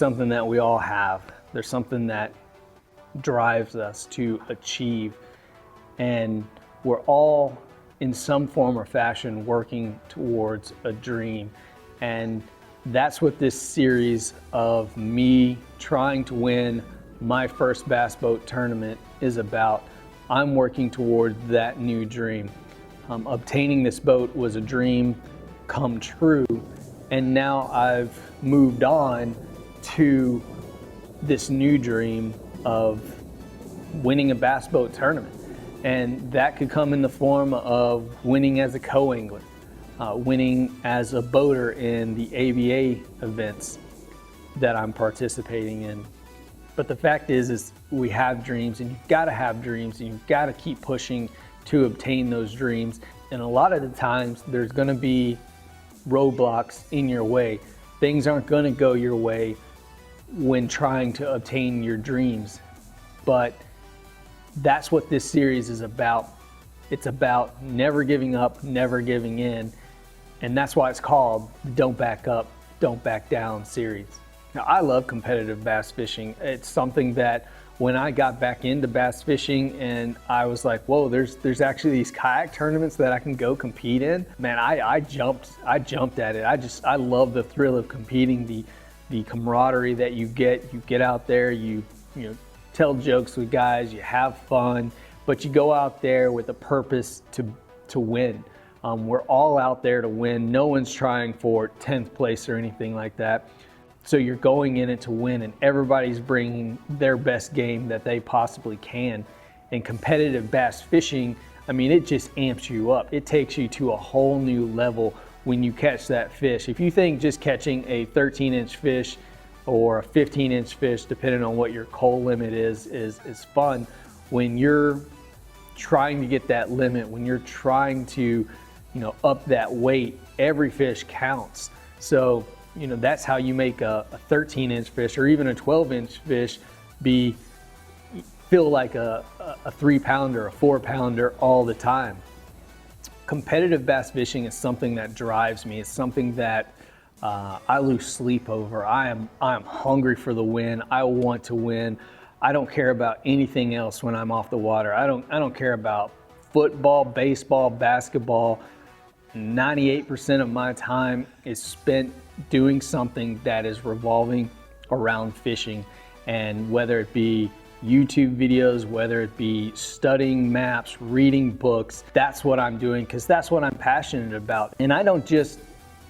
something that we all have. There's something that drives us to achieve, and we're all in some form or fashion working towards a dream. And that's what this series of me trying to win my first bass boat tournament is about. I'm working toward that new dream. Obtaining this boat was a dream come true, and now I've moved on to this new dream of winning a bass boat tournament. And that could come in the form of winning as a co-angler, winning as a boater in the ABA events that I'm participating in. But the fact is we have dreams, and you've got to have dreams, and you've got to keep pushing to obtain those dreams. And a lot of the times there's going to be roadblocks in your way. Things aren't going to go your way when trying to obtain your dreams. But that's what this series is about. It's about never giving up, never giving in. And that's why it's called the Don't Back Up, Don't Back Down series. Now, I love competitive bass fishing. It's something that when I got back into bass fishing and I was like, whoa, there's actually these kayak tournaments that I can go compete in. Man, I jumped at it. I love the thrill of competing, the camaraderie that you get. You get out there, you tell jokes with guys, you have fun, but you go out there with a purpose to win. We're all out there to win. No one's trying for 10th place or anything like that. So you're going in it to win, and everybody's bringing their best game that they possibly can. And competitive bass fishing, I mean, it just amps you up. It takes you to a whole new level when you catch that fish. If you think just catching a 13-inch fish or a 15-inch fish, depending on what your coal limit is fun, when you're trying to get that limit, when you're trying to, up that weight, every fish counts. So, that's how you make a 13-inch fish or even a 12-inch fish feel like a 3-pounder, a 4-pounder all the time. Competitive bass fishing is something that drives me. It's something that I lose sleep over. I am hungry for the win. I want to win. I don't care about anything else when I'm off the water. I don't care about football, baseball, basketball. 98% of my time is spent doing something that is revolving around fishing. And whether it be YouTube videos, whether it be studying maps, reading books, that's what I'm doing because that's what I'm passionate about. And I don't just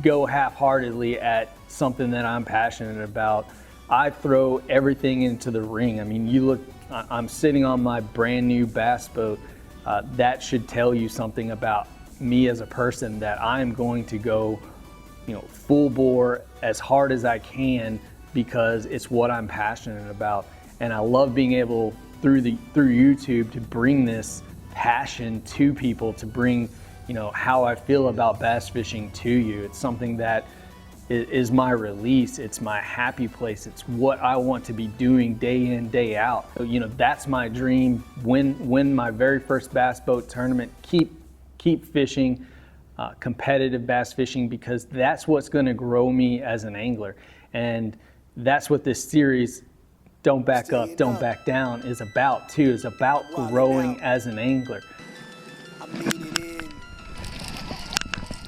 go half-heartedly at something that I'm passionate about. I throw everything into the ring. I mean, you look, I'm sitting on my brand new bass boat. That should tell you something about me as a person, that I'm going to go, full bore as hard as I can because it's what I'm passionate about. And I love being able through YouTube to bring this passion to people, to bring, how I feel about bass fishing to you. It's something that is my release. It's my happy place. It's what I want to be doing day in, day out. So, that's my dream. Win my very first bass boat tournament. Keep fishing, competitive bass fishing, because that's what's going to grow me as an angler. And that's what this series, Don't Back Up, Don't Back Down, is about too. Is about growing as an angler. I'm leaning in.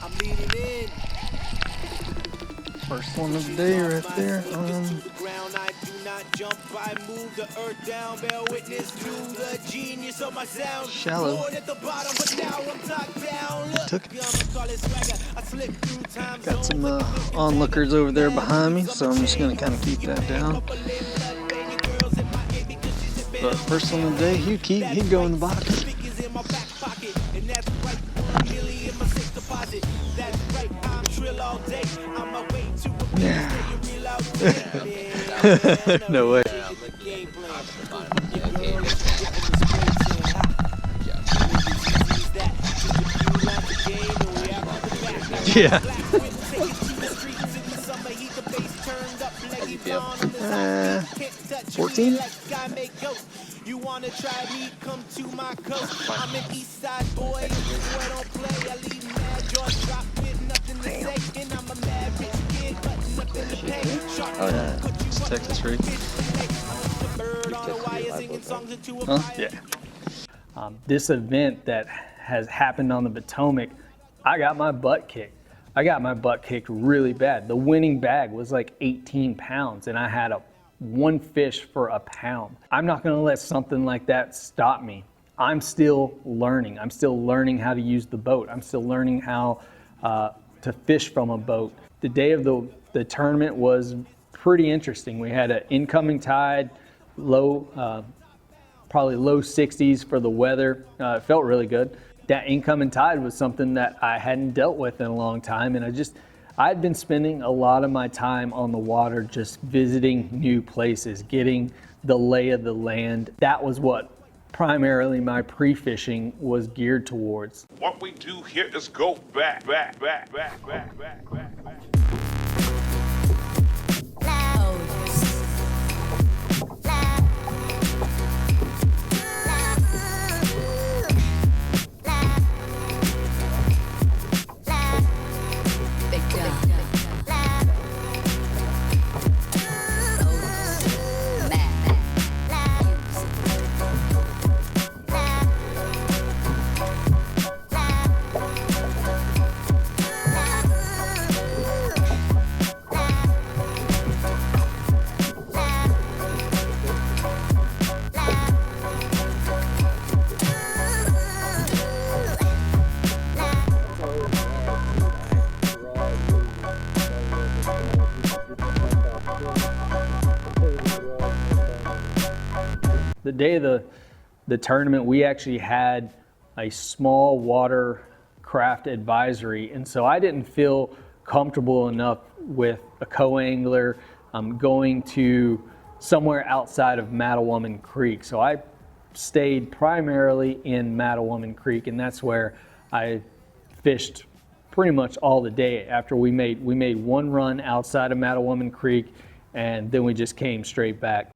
I'm leaning in. First one of the day right there. Shallow. Took it. Got some onlookers over there behind me, so I'm just going to kind of keep that down. But first one of the day, he'd go in the box. Yeah. No way. Yeah. 14? You wanna try me? Come to my coast. I'm an east side boy. Boy, don't play. I leave mad jaws drop with nothing to say. And I'm a mad rich kid, but Oh yeah, it's Texas free. Huh? Yeah. This event that has happened on the Potomac, I got my butt kicked. I got my butt kicked really bad. The winning bag was like 18 pounds and I had one fish for a pound. I'm not gonna let something like that stop me. I'm still learning. I'm still learning how to use the boat. I'm still learning how to fish from a boat. The day of the tournament was pretty interesting. We had an incoming tide, probably low 60s for the weather. It felt really good. That incoming tide was something that I hadn't dealt with in a long time, and I'd been spending a lot of my time on the water just visiting new places, getting the lay of the land. That was what primarily my pre-fishing was geared towards. What we do here is go back. The day of the tournament, we actually had a small watercraft advisory, and so I didn't feel comfortable enough with a coangler going to somewhere outside of Nativewatercraft Creek. So I stayed primarily in Nativewatercraft Creek, and that's where I fished pretty much all the day. After we made one run outside of Nativewatercraft Creek, and then we just came straight back.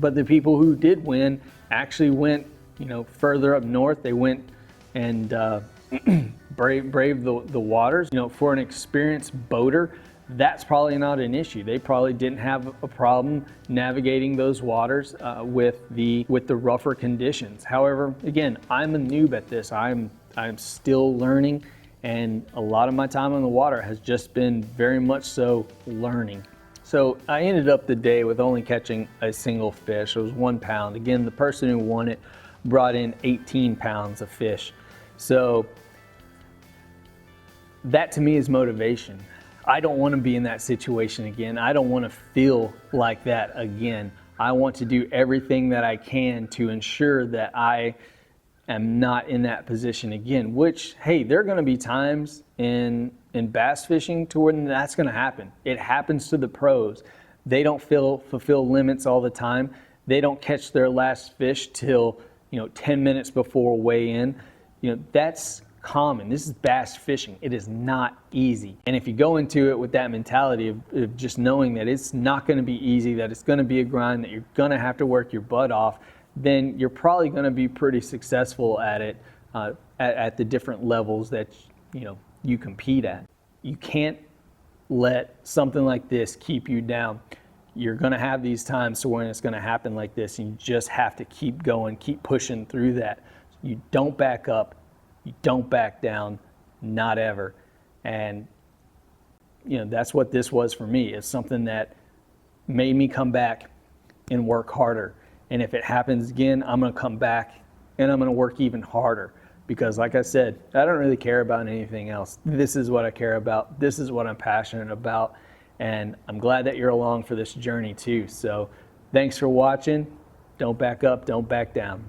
But the people who did win actually went, further up north. They went and braved the waters. For an experienced boater, that's probably not an issue. They probably didn't have a problem navigating those waters with the rougher conditions. However, again, I'm a noob at this. I'm still learning, and a lot of my time on the water has just been very much so learning. So I ended up the day with only catching a single fish. It was 1 pound. Again, the person who won it brought in 18 pounds of fish. So that to me is motivation. I don't want to be in that situation again. I don't want to feel like that again. I want to do everything that I can to ensure that I am not in that position again, which, hey, there are going to be times in bass fishing to where that's going to happen. It happens to the pros. They don't fulfill limits all the time. They don't catch their last fish till 10 minutes before weigh in. That's common. This is bass fishing. It is not easy. And if you go into it with that mentality of just knowing that it's not going to be easy, that it's going to be a grind, that you're going to have to work your butt off, then you're probably going to be pretty successful at it at the different levels that you compete at. You can't let something like this keep you down. You're going to have these times when it's going to happen like this, and you just have to keep going, keep pushing through that. You don't back up, you don't back down, not ever. And that's what this was for me. It's something that made me come back and work harder. And if it happens again, I'm going to come back and I'm going to work even harder. because like I said, I don't really care about anything else. This is what I care about. This is what I'm passionate about. And I'm glad that you're along for this journey too. So thanks for watching. Don't back up, don't back down.